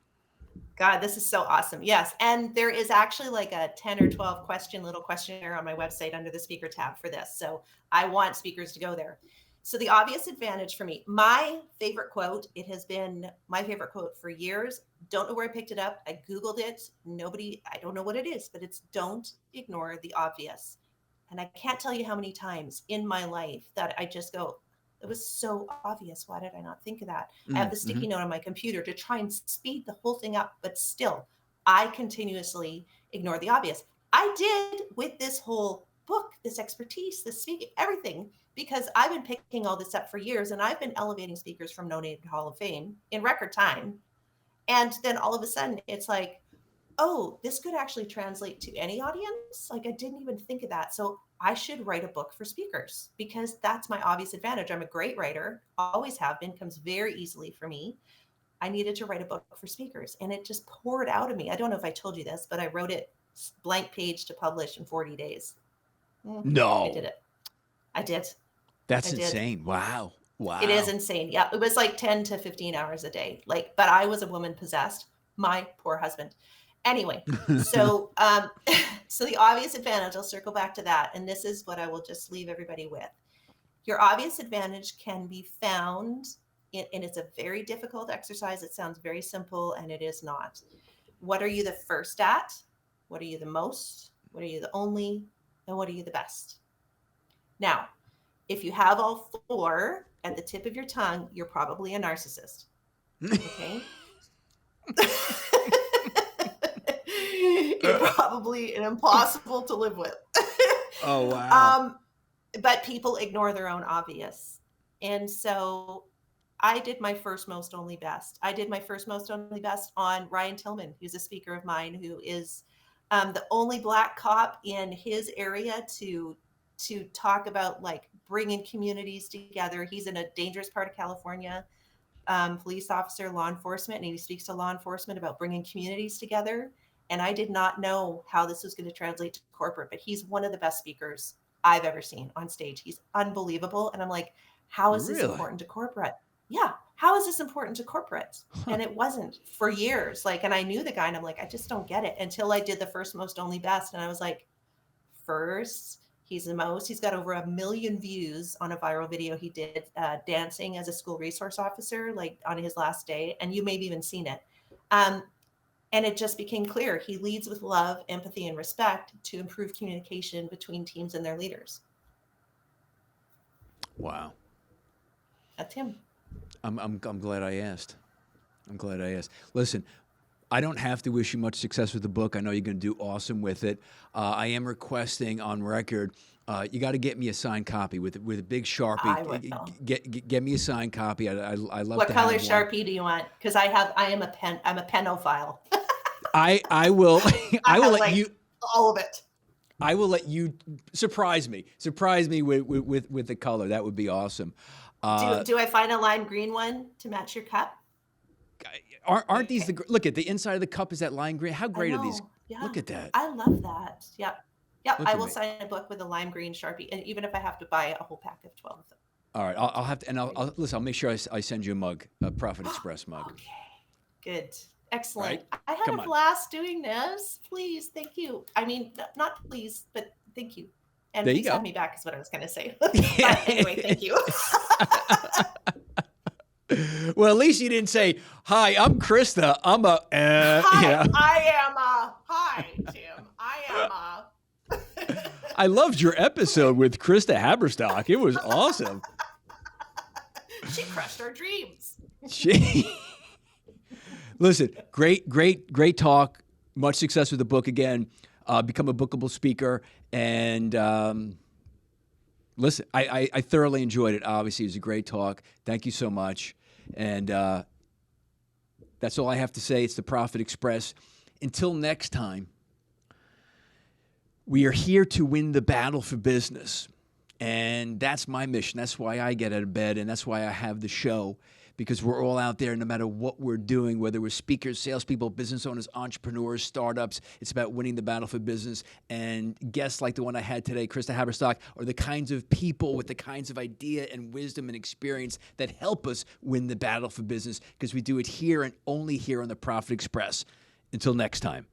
God, this is so awesome. Yes. And there is actually like a 10 or 12 little questionnaire on my website under the speaker tab for this. So I want speakers to go there. So the obvious advantage for me, my favorite quote, it has been my favorite quote for years. Don't know where I picked it up. I Googled it. I don't know what it is, but it's don't ignore the obvious. And I can't tell you how many times in my life that I just go, it was so obvious. Why did I not think of that? I have the sticky note on my computer to try and speed the whole thing up, but still, I continuously ignore the obvious. I did with this whole book, this expertise, this speaking, everything, because I've been picking all this up for years and I've been elevating speakers from no name to Hall of Fame in record time. And then all of a sudden it's like, oh, this could actually translate to any audience. Like I didn't even think of that. So I should write a book for speakers because that's my obvious advantage. I'm a great writer, always have been, comes very easily for me. I needed to write a book for speakers and it just poured out of me. I don't know if I told you this, but I wrote it blank page to publish in 40 days.
No.
I did it. I did.
That's insane. Wow.
It is insane. Yeah. It was like 10 to 15 hours a day. But I was a woman possessed. My poor husband. Anyway, so the obvious advantage, I'll circle back to that. And this is what I will just leave everybody with. Your obvious advantage can be found and it's a very difficult exercise. It sounds very simple and it is not. What are you the first at? What are you the most? What are you the only? And what are you the best? Now, if you have all four at the tip of your tongue, you're probably a narcissist. Okay? You're probably an impossible to live with.
Oh, wow.
But people ignore their own obvious. And so I did my first, most, only, best. I did my first, most, only, best on Ryan Tillman, who's a speaker of mine, who is the only Black cop in his area to talk about like bringing communities together. He's in a dangerous part of California, police officer, law enforcement, and he speaks to law enforcement about bringing communities together. And I did not know how this was going to translate to corporate, but he's one of the best speakers I've ever seen on stage. He's unbelievable. And I'm like, how is this important to corporate? Yeah. How is this important to corporate? And it wasn't for years. And I knew the guy and I'm like, I just don't get it until I did the first, most, only, best. And I was like, first, he's the most. He's got over 1 million views on a viral video he did dancing as a school resource officer, on his last day. And you may have even seen it. And it just became clear. He leads with love, empathy, and respect to improve communication between teams and their leaders.
Wow.
That's him.
I'm glad I asked. Listen, I don't have to wish you much success with the book. I know you're going to do awesome with it. I am requesting on record, you got to get me a signed copy with a big Sharpie.
I will.
Get me a signed copy. I love.
What color Sharpie do you want? Because I'm a penophile.
I will. I will let you.
All of it.
I will let you surprise me. Surprise me with the color. That would be awesome.
Do I find a lime green one to match your cup?
Aren't these
Okay.
look at the inside of the cup is that lime green? How
I
great are these?
know. Yeah.
Look at that.
I love that. Yep. Yep.
Look
I
at
will
me.
sign a book with a lime green Sharpie. And even if I have to buy a whole pack of 12 of them.
All right, I'll have to, and listen. I'll make sure I send you a mug, a Profit Express mug.
Okay. Good.
Right?
Excellent. I had
Come
a
on.
blast doing this. Please. Thank you. I mean, not please, but thank you. And
There you
please have
go.
me back is what I was going to say. But anyway, thank you.
Well, at least you didn't say, "Hi, I'm Christa. I'm a."
Hi,
Yeah.
I am a. Hi, Tim. I am a.
I loved your episode with Christa Haberstock. It was awesome.
She crushed our dreams.
Listen, great talk. Much success with the book again. Become a bookable speaker. And listen, I thoroughly enjoyed it. Obviously, it was a great talk. Thank you so much. And that's all I have to say. It's the Profit Express. Until next time, we are here to win the battle for business. And that's my mission. That's why I get out of bed, and that's why I have the show, because we're all out there no matter what we're doing, whether we're speakers, salespeople, business owners, entrepreneurs, startups. It's about winning the battle for business. And guests like the one I had today, Christa Haberstock, are the kinds of people with the kinds of idea and wisdom and experience that help us win the battle for business, because we do it here and only here on the Profit Express. Until next time.